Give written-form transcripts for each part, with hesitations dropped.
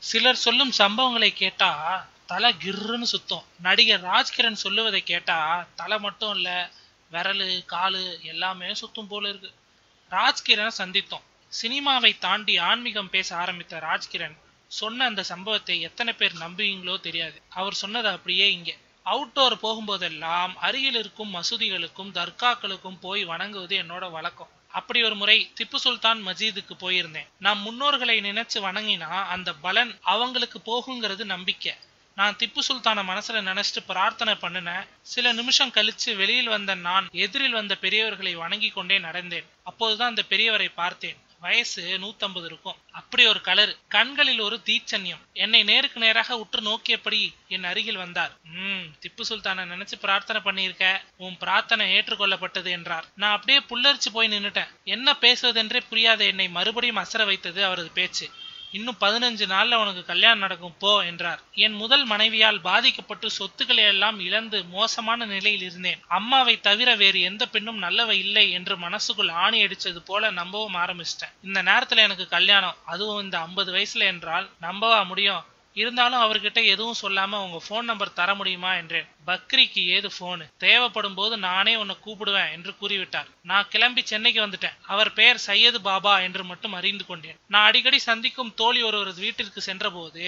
சிலர் சொல்லும் சம்பவங்களை கேட்டா தலை கிர்ன்னு சுத்தம். நடிகர் ராஜ்கிரண் சொல்லுவதை கேட்டா தலை மட்டும் இல்ல, விரலு காலு எல்லாமே சுத்தும் போல இருக்கு. ராஜ்கிரண் சந்தித்தோம். சினிமாவை தாண்டி ஆன்மீகம் பேச ஆரம்பித்த ராஜ்கிரண் சொன்ன அந்த சம்பவத்தை எத்தனை பேர் நம்புவீங்களோ தெரியாது. அவர் சொன்னது அப்படியே இங்க. அவுட்டோர் போகும்போதெல்லாம் அருகில் இருக்கும் மசூதிகளுக்கும் தர்காக்களுக்கும் போய் வணங்குவது என்னோட வழக்கம். அப்படி ஒரு முறை திப்பு சுல்தான் மஜீதுக்கு போயிருந்தேன். நான் முன்னோர்களை நினைச்சு வணங்கினா அந்த பலன் அவங்களுக்கு போகுங்கிறது நம்பிக்கை. நான் திப்பு சுல்தான மனசுல நினைச்சிட்டு பிரார்த்தனை பண்ணினேன். சில நிமிஷம் கழிச்சு வெளியில் வந்த நான் எதிரில் வந்த பெரியவர்களை வணங்கி கொண்டே நடந்தேன். அப்போதுதான் அந்த பெரியவரை பார்த்தேன். வயசு 150 இருக்கும். அப்படி ஒரு கலர், கண்களில் ஒரு தீச்சன்யம். என்னை நேருக்கு நேராக உற்று நோக்கியபடி என் அருகில் வந்தார். திப்பு சுல்தான நினைச்சு பிரார்த்தனை பண்ணியிருக்க, உன் பிரார்த்தனை ஏற்றுக்கொள்ளப்பட்டது என்றார். நான் அப்படியே புல்லரிச்சு போய் நின்னுட்டேன். என்ன பேசுவதென்றே புரியாத என்னை மறுபடியும் அசர வைத்தது அவரது பேச்சு. இன்னும் 15 நாள்ல உனக்கு கல்யாணம் நடக்கும் போ என்றார். என் முதல் மனைவியால் பாதிக்கப்பட்டு சொத்துக்களை எல்லாம் இழந்து மோசமான நிலையில் இருந்தேன். அம்மாவை தவிர வேறு எந்த பெண்ணும் நல்லவ இல்லை என்று மனசுக்குள் ஆணி அடிச்சது போல நம்பவும் ஆரம்பிச்சிட்டேன். இந்த நேரத்துல எனக்கு கல்யாணம், அதுவும் இந்த 50 வயசுல என்றால் நம்பவா முடியும்? இருந்தாலும் அவர்கிட்ட எதுவும் சொல்லாம உங்க போன் நம்பர் தர முடியுமா என்றேன். பக்ரிக்கு ஏது போனு, தேவைப்படும் போது நானே உன்னை கூப்பிடுவேன் என்று கூறிவிட்டார். நான் கிளம்பி சென்னைக்கு வந்துட்டேன். அவர் பெயர் சையது பாபா என்று மட்டும் அறிந்து கொண்டேன். நான் அடிக்கடி சந்திக்கும் தோழி ஒருவரது வீட்டிற்கு சென்ற போது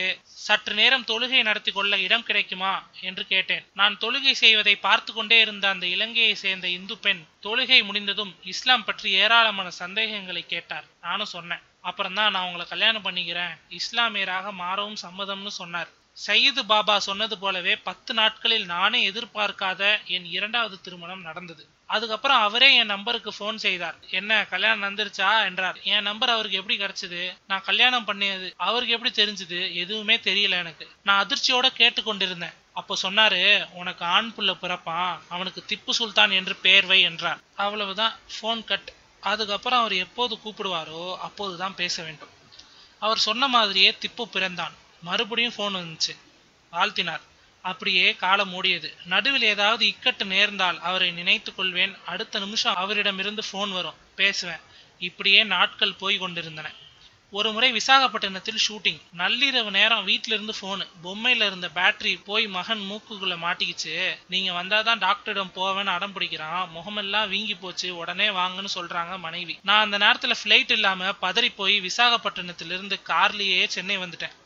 சற்று நேரம் தொழுகை நடத்தி கொள்ள இடம் கிடைக்குமா என்று கேட்டேன். நான் தொழுகை செய்வதை பார்த்து கொண்டே இருந்த அந்த இலங்கையை சேர்ந்த இந்து பெண் தொழுகை முடிந்ததும் இஸ்லாம் பற்றி ஏராளமான சந்தேகங்களை கேட்டார். நானும் சொன்னேன். அப்புறம்தான் நான் உங்களை கல்யாணம் பண்ணிக்கிறேன், இஸ்லாமியராக மாறவும் சம்மதம்னு சொன்னார். சையது பாபா சொன்னது போலவே 10 நாட்களில் நானே எதிர்பார்க்காத என் 2வது திருமணம் நடந்தது. அதுக்கப்புறம் அவரே என் நம்பருக்கு போன் செய்தார். என்ன கல்யாணம் நடந்துருச்சா என்றார். என் நம்பர் அவருக்கு எப்படி கிடைச்சது, நான் கல்யாணம் பண்ணியது அவருக்கு எப்படி தெரிஞ்சது, எதுவுமே தெரியல எனக்கு. நான் அதிர்ச்சியோட கேட்டு கொண்டிருந்தேன். அப்போ சொன்னாரு, உனக்கு ஆண் புள்ள பிறப்பான், அவனுக்கு திப்பு சுல்தான் என்று பெயர் வை என்றார். அவ்வளவுதான், போன் கட். அதுக்கப்புறம் அவர் எப்போது கூப்பிடுவாரோ அப்போதுதான் பேச வேண்டும். அவர் சொன்ன மாதிரியே திப்பு பிறந்தான். மறுபடியும் போன் வந்துச்சு. வாழ்த்தினார். அப்படியே காலம் ஓடியது. நடுவில் ஏதாவது இக்கட்டு நேர்ந்தால் அவரை நினைத்து கொள்வேன். அடுத்த நிமிஷம் அவரிடமிருந்து போன் வரும், பேசுவேன். இப்படியே நாட்கள் போய் கொண்டிருந்தன. ஒரு முறை விசாகப்பட்டினத்தில் ஷூட்டிங். நள்ளிரவு நேரம் வீட்டில இருந்து போனு. பொம்மையில இருந்த பேட்டரி போய் மகன் மூக்குக்குள்ள மாட்டிக்கிச்சு. நீங்க வந்தாதான் டாக்டரிடம் போவேன்னு அடம் பிடிக்கிறான். முகமெல்லாம் வீங்கி போச்சு, உடனே வாங்கன்னு சொல்றாங்க மனைவி. நான் அந்த நேரத்துல பிளைட் இல்லாம பதறி போய் விசாகப்பட்டினத்திலிருந்து கார்லயே சென்னை வந்துட்டேன்.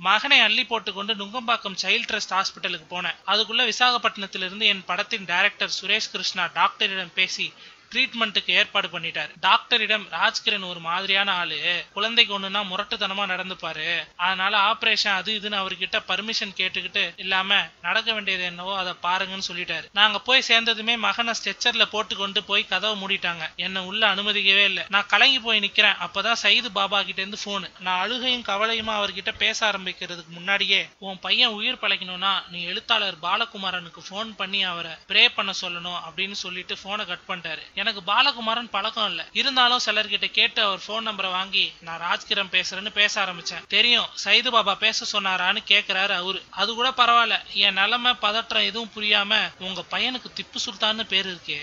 மகனை அள்ளி போட்டுக்கொண்டு நுங்கம்பாக்கம் சைல்ட் ட்ரஸ்ட் ஹாஸ்பிட்டலுக்கு போனேன். அதுக்குள்ள விசாகப்பட்டினத்திலிருந்து என் படத்தின் டைரக்டர் சுரேஷ் கிருஷ்ணா டாக்டரிடம் பேசி ட்ரீட்மெண்ட்டுக்கு ஏற்பாடு பண்ணிட்டாரு. டாக்டரிடம் ராஜ்கிரண் ஒரு மாதிரியான ஆளு, குழந்தைக்கு ஒண்ணுன்னா முரட்டுத்தனமா நடந்துப்பாரு, அதனால ஆபரேஷன் அது இதுன்னு அவர்கிட்ட பர்மிஷன் கேட்டுக்கிட்டு இல்லாம நடக்க வேண்டியது என்னவோ அதை பாருங்கன்னு சொல்லிட்டாரு. நாங்க போய் சேர்ந்ததுமே மகனை ஸ்ட்ரெச்சர்ல போட்டு கொண்டு போய் கதவை மூடிட்டாங்க. என்ன உள்ள அனுமதிக்கவே இல்லை. நான் கலங்கி போய் நிக்கிறேன். அப்பதான் சையது பாபா கிட்ட இருந்து போனு. நான் அழுகையும் கவலையுமா அவர்கிட்ட பேச ஆரம்பிக்கிறதுக்கு முன்னாடியே, உன் பையன் உயிர் பழைக்கணும்னா நீ எழுத்தாளர் பாலகுமாரனுக்கு போன் பண்ணி அவரை ப்ரே பண்ண சொல்லணும் அப்படின்னு சொல்லிட்டு போனை கட் பண்ணிட்டாரு. எனக்கு பாலகுமாரன் பழக்கம் இல்ல, இருந்தாலும் சிலர்கிட்ட கேட்டு அவர் போன் நம்பரை வாங்கி நான் ராஜ்கிரண் பேசுறேன்னு பேச ஆரம்பிச்சேன். தெரியும் சையது பாபா பேச சொன்னாரான்னு கேக்குறாரு அவரு. அது கூட பரவாயில்ல, என் நிலைமை பதற்றம் எதுவும் புரியாம, உங்க பையனுக்கு திப்பு சுல்தான்னு பேர் இருக்கே,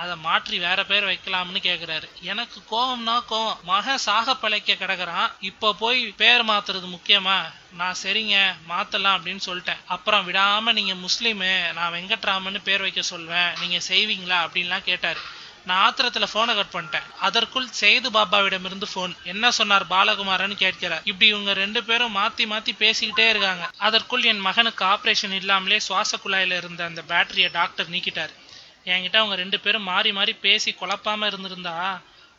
அதை மாற்றி வேற பேர் வைக்கலாம்னு கேக்குறாரு. எனக்கு கோவம்னா கோவம். மகன் சாக பழைக்க கிடக்குறான், இப்ப போய் பேர் மாத்துறது முக்கியமா? நான் சரிங்க மாத்தலாம் அப்படின்னு சொல்லிட்டேன். அப்புறம் விடாம நீங்க முஸ்லீமு, நான் வெங்கட்ராமன்னு பேர் வைக்க சொல்வேன், நீங்க செய்வீங்களா அப்படின்லாம் கேட்டாரு. நான் ஆத்திரத்துல போனை கட் பண்ணிட்டேன். அதற்குள் சையது பாபாவிடம் இருந்து போன். என்ன சொன்னார் பாலகுமாரன் கேட்கிறார். இப்படி இவங்க 2 பேரும் மாத்தி மாத்தி பேசிக்கிட்டே இருக்காங்க. அதற்குள் என் மகனுக்கு ஆபரேஷன் இல்லாமலே சுவாச குழாயில இருந்த அந்த பேட்டரியை டாக்டர் நீக்கிட்டாரு. என்கிட்ட அவங்க 2 பேரும் மாறி மாறி பேசி குழப்பாம இருந்திருந்தா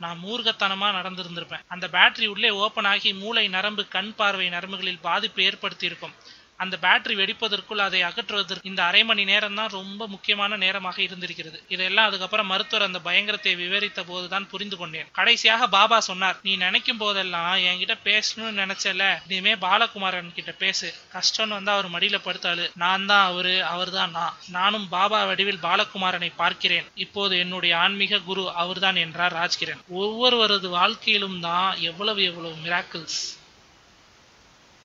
நான் மூர்க்கத்தனமா நடந்திருந்திருப்பேன். அந்த பேட்டரி உள்ளே ஓபன் ஆகி மூளை நரம்பு கண் பார்வை நரம்புகளில் பாதிப்பு ஏற்படுத்தி இருக்கும். அந்த பேட்டரி வெடிப்பதற்குள் அதை அகற்றுவதற்கு இந்த அரை மணி நேரம் தான் ரொம்ப முக்கியமான நேரமாக இருந்திருக்கிறது. இதெல்லாம் அதுக்கப்புறம் மருத்துவர் அந்த பயங்கரத்தை விவரித்த போதுதான் புரிந்து கொண்டேன். கடைசியாக பாபா சொன்னார், நீ நினைக்கும் போதெல்லாம் என்கிட்ட பேசணும்னு நினைச்சல, இனிமே பாலகுமாரன் கிட்ட பேசு. கஷ்டம்னு வந்தா அவர் மடியில படுத்தாளு. நான் தான் அவரு, அவர் தான் நான். நானும் பாபா வடிவில் பாலகுமாரனை பார்க்கிறேன். இப்போது என்னுடைய ஆன்மீக குரு அவர்தான் என்றார் ராஜ்கிரண். ஒவ்வொருவரது வாழ்க்கையிலும் தான் எவ்வளவு மிராக்கிள்ஸ்.